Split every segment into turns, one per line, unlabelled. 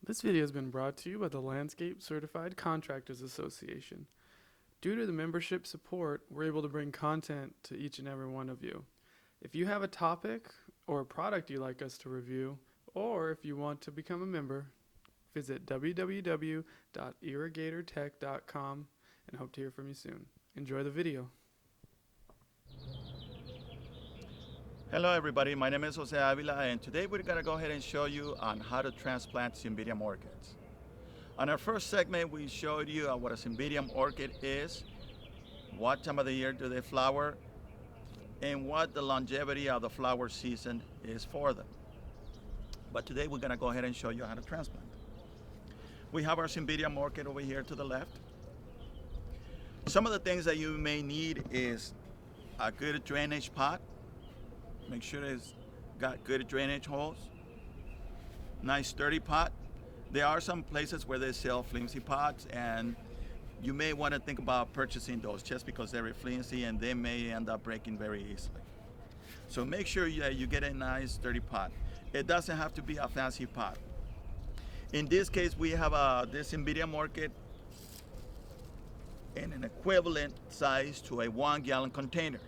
This video has been brought to you by the Landscape Certified Contractors Association. Due to the membership support, we're able to bring content to each and every one of you. If you have a topic or a product you'd like us to review, or if you want to become a member, visit www.irrigatortech.com and hope to hear from you soon. Enjoy the video.
Hello everybody, my name is Jose Avila and today we're going to go ahead and show you on how to transplant Cymbidium orchids. On our first segment we showed you what a Cymbidium orchid is, what time of the year do they flower, and what the longevity of the flower season is for them. But today we're going to go ahead and show you how to transplant. We have our Cymbidium orchid over here to the left. Some of the things that you may need is a good drainage pot. Make sure it's got good drainage holes. Nice sturdy pot. There are some places where they sell flimsy pots and you may want to think about purchasing those just because they're flimsy and they may end up breaking very easily. So make sure that you get a nice sturdy pot. It doesn't have to be a fancy pot. In this case we have this Cymbidium orchid in an equivalent size to a 1 gallon container.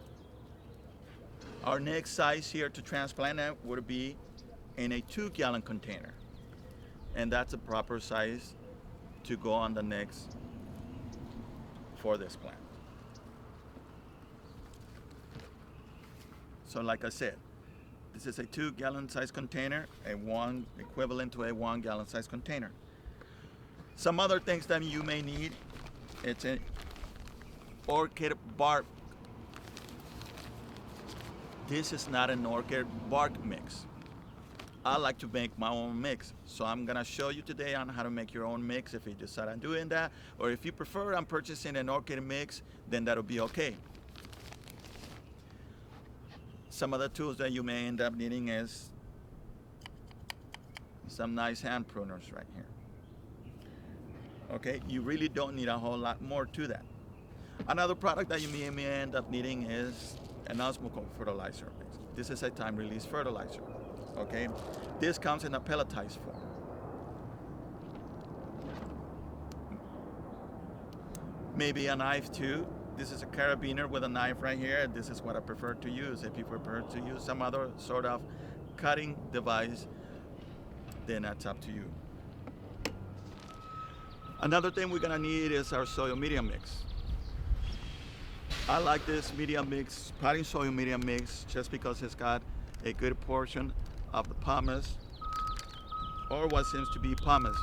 Our next size here to transplant it would be in a 2 gallon container. And that's a proper size to go on the next for this plant. So like I said, this is a 2 gallon size container, equivalent to a 1 gallon size container. Some other things that you may need, it's an orchid bark. This is not an orchid bark mix. I like to make my own mix. So I'm gonna show you today on how to make your own mix if you decide on doing that. Or if you prefer on purchasing an orchid mix, then that'll be okay. Some of the tools that you may end up needing is some nice hand pruners right here. Okay, you really don't need a whole lot more to that. Another product that you may end up needing is an osmocote fertilizer. This is a time-release fertilizer. Okay, this comes in a pelletized form. Maybe a knife too. This is a carabiner with a knife right here. This is what I prefer to use. If you prefer to use some other sort of cutting device, then that's up to you. Another thing we're gonna need is our soil media mix. I like this media mix, potting soil media mix, just because it's got a good portion of the pumice, or what seems to be pumice,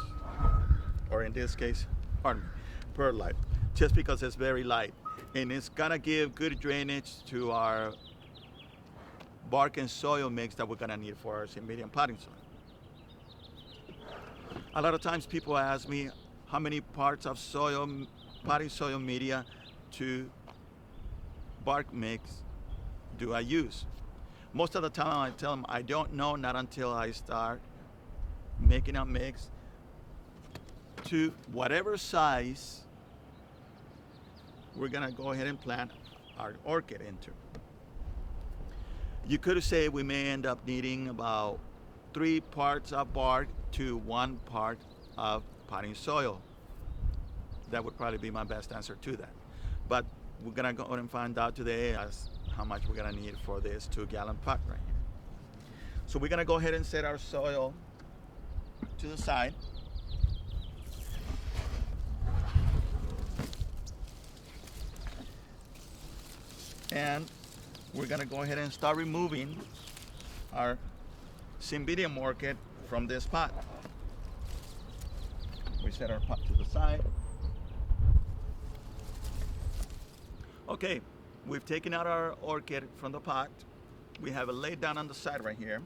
or in this case, perlite, just because it's very light. And it's gonna give good drainage to our bark and soil mix that we're gonna need for our Cymbidium potting soil. A lot of times people ask me how many parts of potting soil media to bark mix do I use? Most of the time I tell them I don't know, not until I start making a mix to whatever size we're gonna go ahead and plant our orchid into. You could say we may end up needing about 3 parts of bark to 1 part of potting soil. That would probably be my best answer to that. But we're gonna go and find out today as how much we're gonna need for this 2 gallon pot right here. So we're gonna go ahead and set our soil to the side. And we're gonna go ahead and start removing our Cymbidium orchid from this pot. We set our pot to the side. Okay, we've taken out our orchid from the pot. We have it laid down on the side right here.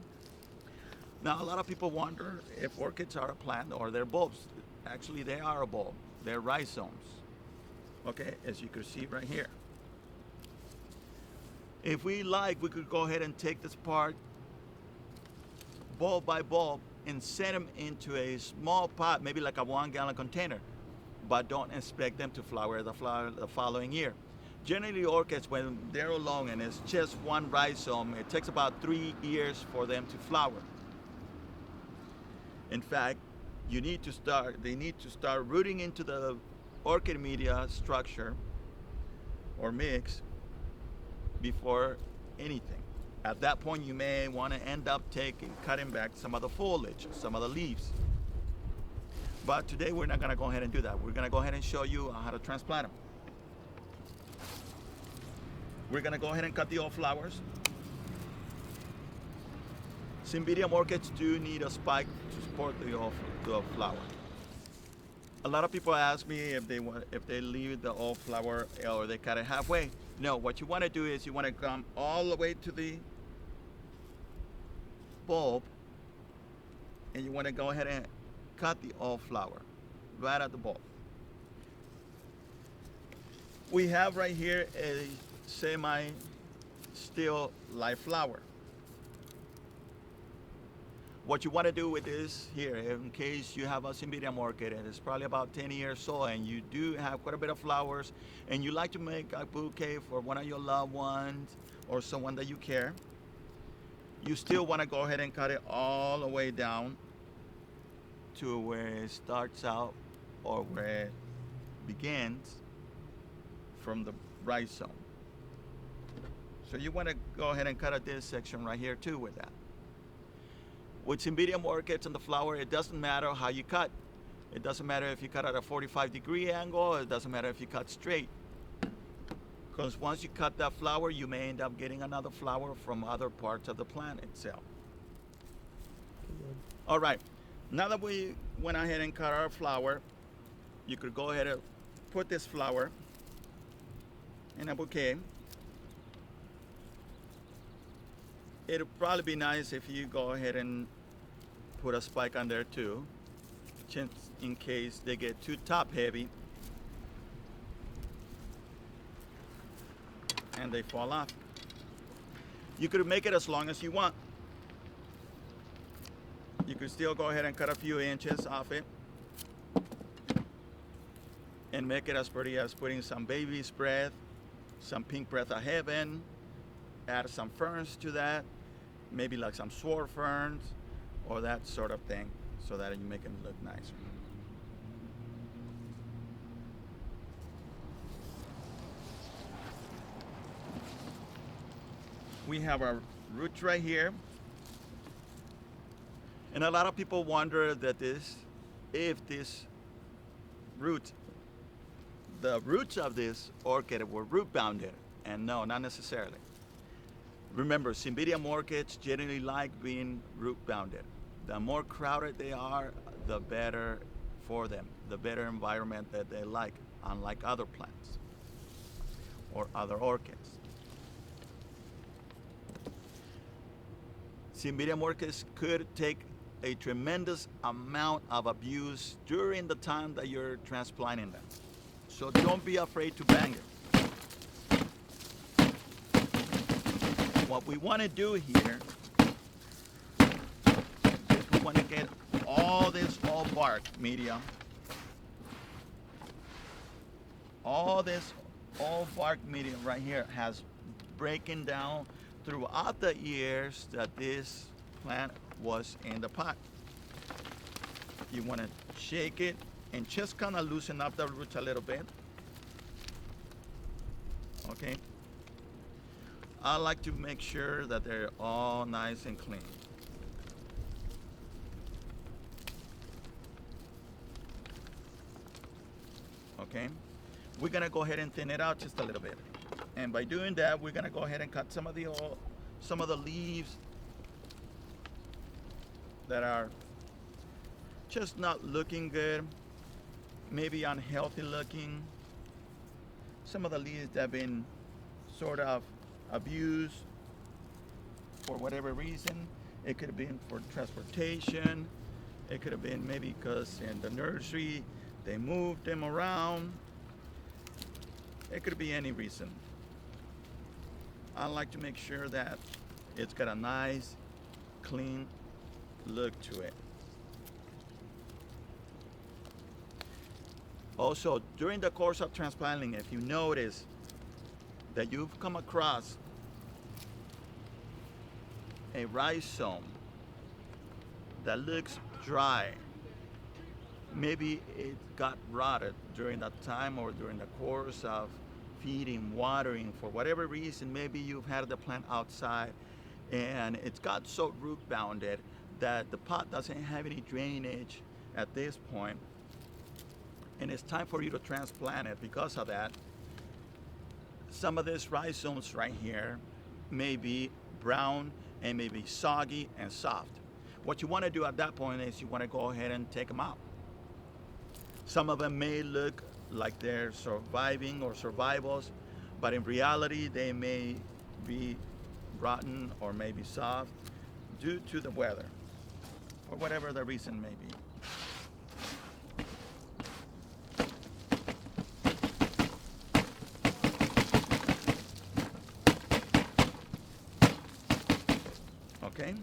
Now, a lot of people wonder if orchids are a plant or they're bulbs. Actually, they are a bulb. They're rhizomes. Okay, as you can see right here. If we like, we could go ahead and take this part bulb by bulb and set them into a small pot, maybe like a 1 gallon container, but don't expect them to flower the following year. Generally, orchids, when they're alone and it's just one rhizome, it takes about 3 years for them to flower. In fact, they need to start rooting into the orchid media structure or mix before anything. At that point, you may want to end up cutting back some of the foliage, some of the leaves. But today we're not going to go ahead and do that. We're going to go ahead and show you how to transplant them. We're going to go ahead and cut the old flowers. Cymbidium orchids do need a spike to support the flower. A lot of people ask me if they leave the old flower or they cut it halfway. No, what you want to do is you want to come all the way to the bulb, and you want to go ahead and cut the old flower right at the bulb. We have right here a semi-still live flower. What you want to do with this here, in case you have a Cymbidium orchid and it's probably about 10 years old and you do have quite a bit of flowers and you like to make a bouquet for one of your loved ones or someone that you care, you still want to go ahead and cut it all the way down to where it starts out or where it begins from the rhizome. So you want to go ahead and cut at this section right here too with that. With Cymbidium orchids and the flower, it doesn't matter how you cut. It doesn't matter if you cut at a 45-degree angle, it doesn't matter if you cut straight. Because once you cut that flower, you may end up getting another flower from other parts of the plant itself. All right, now that we went ahead and cut our flower, you could go ahead and put this flower in a bouquet. It'll probably be nice if you go ahead and put a spike on there too, just in case they get too top heavy and they fall off. You could make it as long as you want. You could still go ahead and cut a few inches off it and make it as pretty as putting some baby's breath, some pink breath of heaven, add some ferns to that, maybe like some sword ferns or that sort of thing, so that you make them look nicer. We have our roots right here, and a lot of people wonder that if this root, the roots of this orchid were root bounded, and no, not necessarily. Remember, Cymbidium orchids generally like being root bounded. The more crowded they are, the better for them, the better environment that they like, unlike other plants or other orchids. Cymbidium orchids could take a tremendous amount of abuse during the time that you're transplanting them. So don't be afraid to bang it. What we want to do here is we want to get all this old bark media, all this old bark media right here has breaking down throughout the years that this plant was in the pot. You want to shake it and just kind of loosen up the roots a little bit. Okay. I like to make sure that they're all nice and clean. Okay, we're gonna go ahead and thin it out just a little bit, and by doing that, we're gonna go ahead and cut some of the leaves that are just not looking good, maybe unhealthy looking. Some of the leaves that have been sort of abused for whatever reason. It could have been for transportation. It could have been maybe because in the nursery they moved them around. It could be any reason. I like to make sure that it's got a nice, clean look to it. Also, during the course of transplanting, if you notice that you've come across a rhizome that looks dry, maybe it got rotted during that time or during the course of feeding, watering, for whatever reason. Maybe you've had the plant outside and it's got so root bounded that the pot doesn't have any drainage at this point, and it's time for you to transplant it. Because of that, some of these rhizomes right here may be brown and may be soggy and soft. What you want to do at that point is you want to go ahead and take them out. Some of them may look like they're surviving or survivals, but in reality they may be rotten or maybe soft due to the weather or whatever the reason may be. Okay,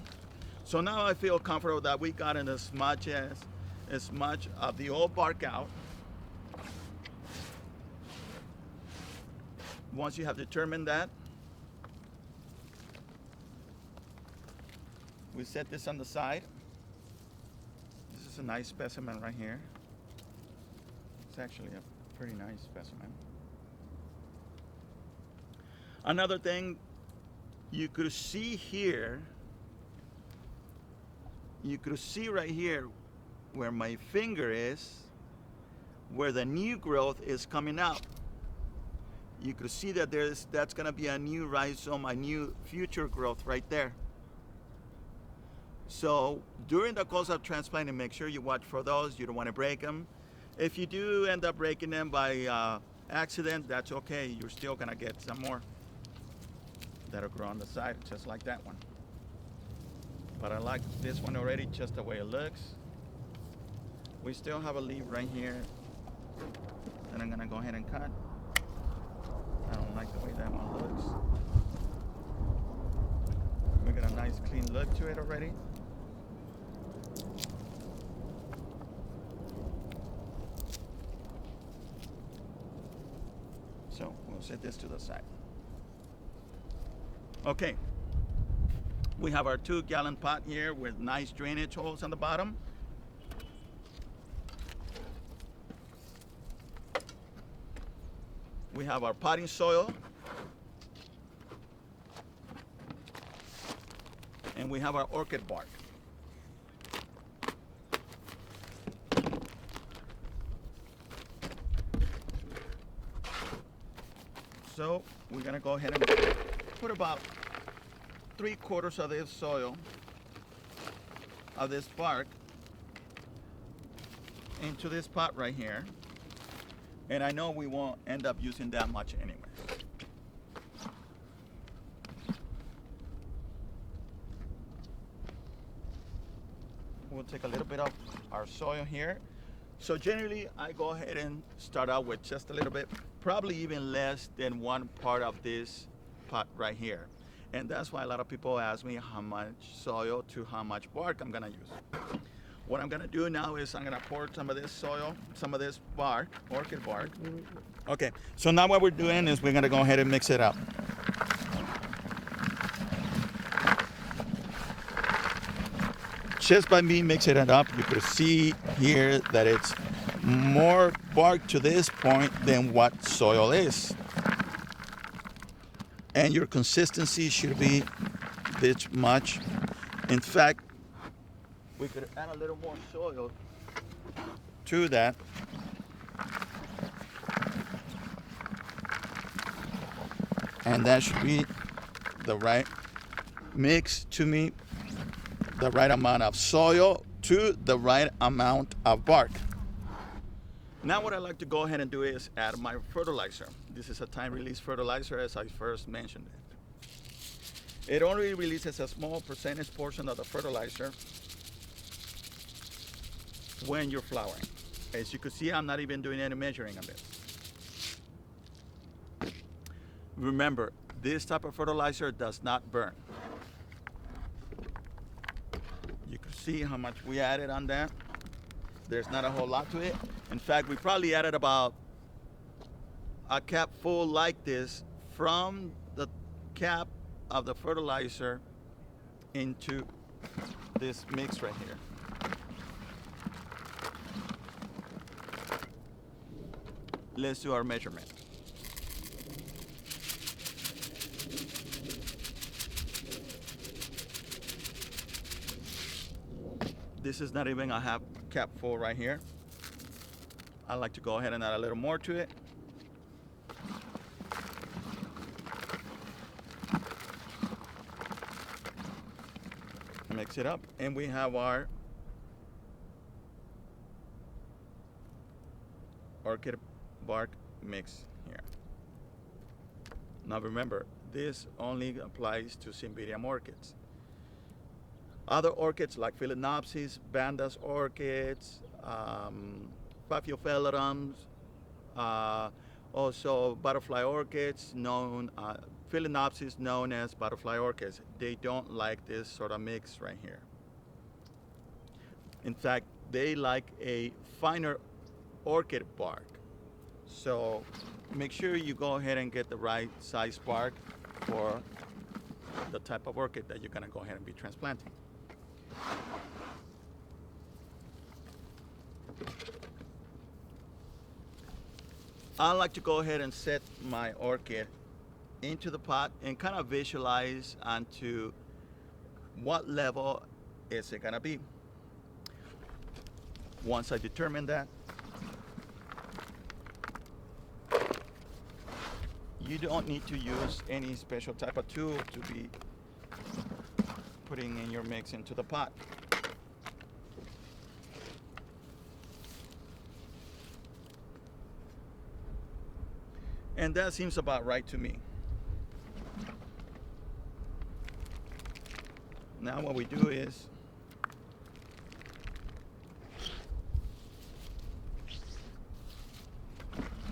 so now I feel comfortable that we got in as much of the old bark out. Once you have determined that, we set this on the side. This is a nice specimen right here. It's actually a pretty nice specimen. Another thing you could see here, you could see right here where my finger is, where the new growth is coming out. You could see that that's going to be a new rhizome, a new future growth right there. So during the course of transplanting, make sure you watch for those. You don't want to break them. If you do end up breaking them by accident, that's okay. You're still going to get some more that'll grow on the side, just like that one. But I like this one already, just the way it looks. We still have a leaf right here that I'm gonna go ahead and cut. I don't like the way that one looks. We got a nice clean look to it already. So we'll set this to the side. Okay. We have our 2-gallon pot here with nice drainage holes on the bottom. We have our potting soil. And we have our orchid bark. So we're gonna go ahead and put about 3/4 of this soil, of this bark, into this pot right here. And I know we won't end up using that much anyway. We'll take a little bit of our soil here. So generally I go ahead and start out with just a little bit, probably even less than 1 part of this pot right here. And that's why a lot of people ask me how much soil to how much bark I'm gonna use. What I'm gonna do now is I'm gonna pour some of this soil, some of this bark, orchid bark. Okay, so now what we're doing is we're gonna go ahead and mix it up. Just by me mixing it up, you can see here that it's more bark to this point than what soil is. And your consistency should be this much. In fact, we could add a little more soil to that. And that should be the right mix to me, the right amount of soil to the right amount of bark. Now what I like to go ahead and do is add my fertilizer. This is a time-release fertilizer, as I first mentioned it. It only releases a small percentage portion of the fertilizer when you're flowering. As you can see, I'm not even doing any measuring on this. Remember, this type of fertilizer does not burn. You can see how much we added on that. There's not a whole lot to it. In fact, we probably added about a cap full like this from the cap of the fertilizer into this mix right here. let's do our measurement. This is not even a half cap full right here. I like to go ahead and add a little more to it. Mix it up, and we have our orchid bark mix here. Now remember, this only applies to Cymbidium orchids. Other orchids like Phalaenopsis, Bandas orchids, Paphiophyllums, also butterfly orchids, Phalaenopsis known as butterfly orchids. They don't like this sort of mix right here. In fact, they like a finer orchid bark. So make sure you go ahead and get the right size bark for the type of orchid that you're gonna go ahead and be transplanting. I like to go ahead and set my orchid into the pot and kind of visualize onto what level is it gonna be. Once I determine that, you don't need to use any special type of tool to be putting in your mix into the pot. And that seems about right to me. Now what we do is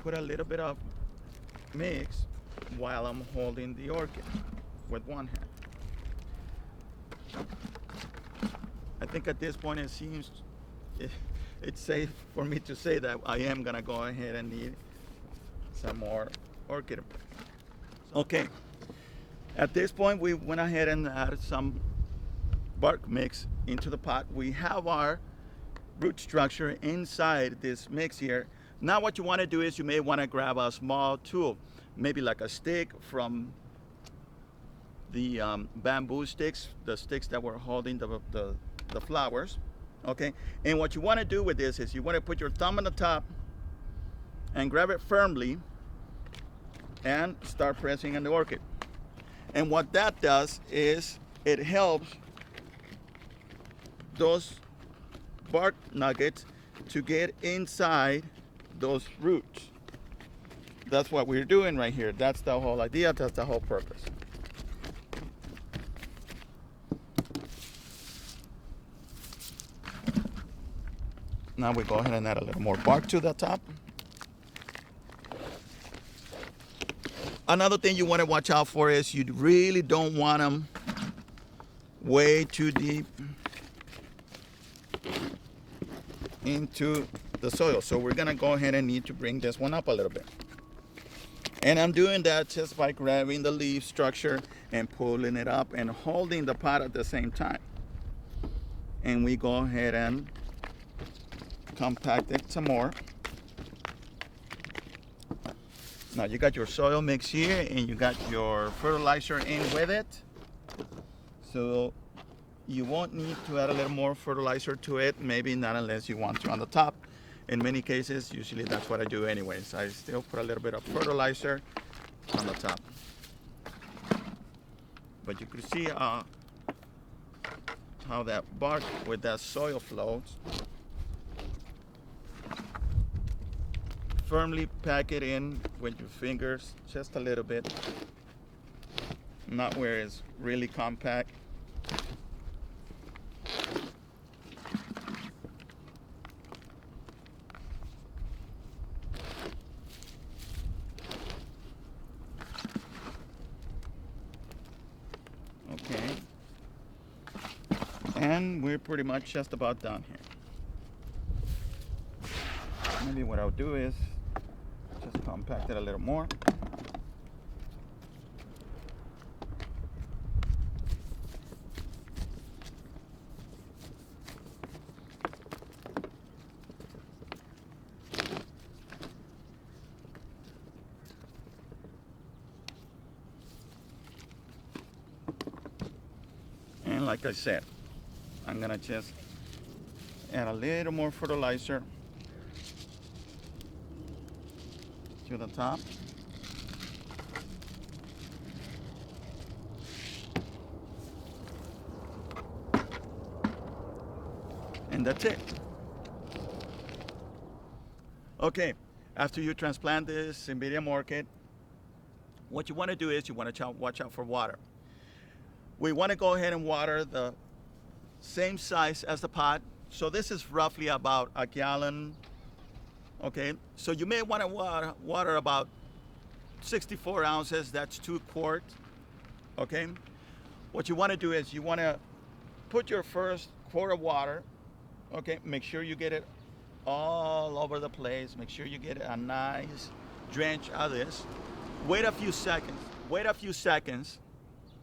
put a little bit of mix while I'm holding the orchid with one hand. I think at this point it seems it's safe for me to say that I am gonna go ahead and need some more orchid. Okay, at this point we went ahead and added some bark mix into the pot. We have our root structure inside this mix here. Now what you want to do is you may want to grab a small tool, maybe like a stick from the bamboo sticks, the sticks that were holding the flowers. Okay, and what you want to do with this is you want to put your thumb on the top and grab it firmly and start pressing on the orchid. And what that does is it helps those bark nuggets to get inside those roots. That's what we're doing right here. That's the whole idea, that's the whole purpose. Now we go ahead and add a little more bark to the top. Another thing you want to watch out for is you really don't want them way too deep into the soil. So we're gonna go ahead and need to bring this one up a little bit. And I'm doing that just by grabbing the leaf structure and pulling it up and holding the pot at the same time. And we go ahead and compact it some more. Now you got your soil mix here and you got your fertilizer in with it. So you won't need to add a little more fertilizer to it, maybe not unless you want to on the top. In many cases, usually that's what I do anyways. I still put a little bit of fertilizer on the top. But you can see how that bark with that soil flows. Firmly pack it in with your fingers, just a little bit. Not where it's really compact. Okay. And we're pretty much just about done here. Maybe what I'll do is just compact it a little more. like I said, I'm gonna just add a little more fertilizer to the top. And that's it. Okay, after you transplant this Cymbidium orchid, what you want to do is you want to watch out for water. We want to go ahead and water the same size as the pot. So this is roughly about a gallon. Okay, so you may want to water about 64 ounces, that's 2 quarts. Okay, what you want to do is you want to put your first quart of water. Okay, make sure you get it all over the place. Make sure you get a nice drench of this. Wait a few seconds.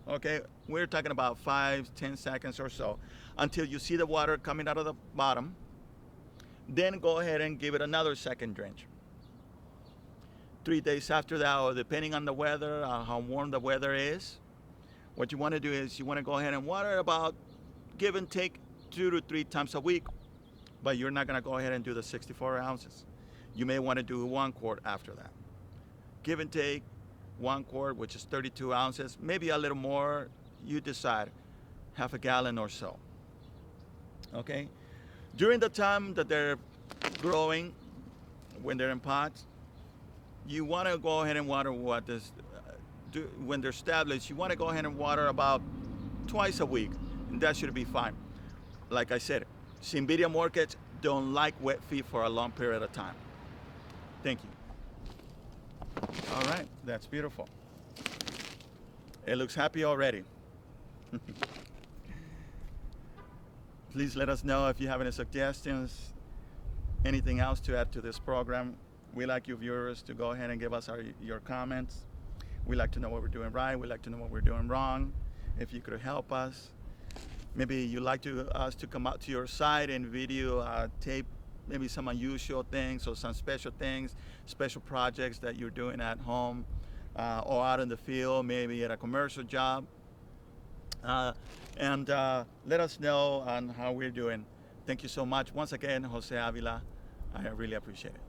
Okay, we're talking about 5-10 seconds or so until you see the water coming out of the bottom. Then go ahead and give it another second drench. 3 days after that, or depending on the weather, how warm the weather is, what you want to do is you want to go ahead and water about, give and take, 2 to 3 times a week. But you're not going to go ahead and do the 64 ounces. You may want to do 1 quart after that. Give and take 1 quart, which is 32 ounces, maybe a little more, you decide, half a gallon or so. Okay? During the time that they're growing, when they're in pots, you want to go ahead and water when they're established, you want to go ahead and water about twice a week, and that should be fine. Like I said, Cymbidium orchids don't like wet feet for a long period of time. Thank you. All right, that's beautiful. It looks happy already. Please let us know if you have any suggestions, anything else to add to this program. We like you viewers to go ahead and give us your comments. We like to know what we're doing right. We like to know what we're doing wrong. If you could help us. Maybe you'd like us to come out to your site and video tape maybe some unusual things or some special things, special projects that you're doing at home or out in the field, maybe at a commercial job. And let us know on how we're doing. Thank you so much. Once again, Jose Avila, I really appreciate it.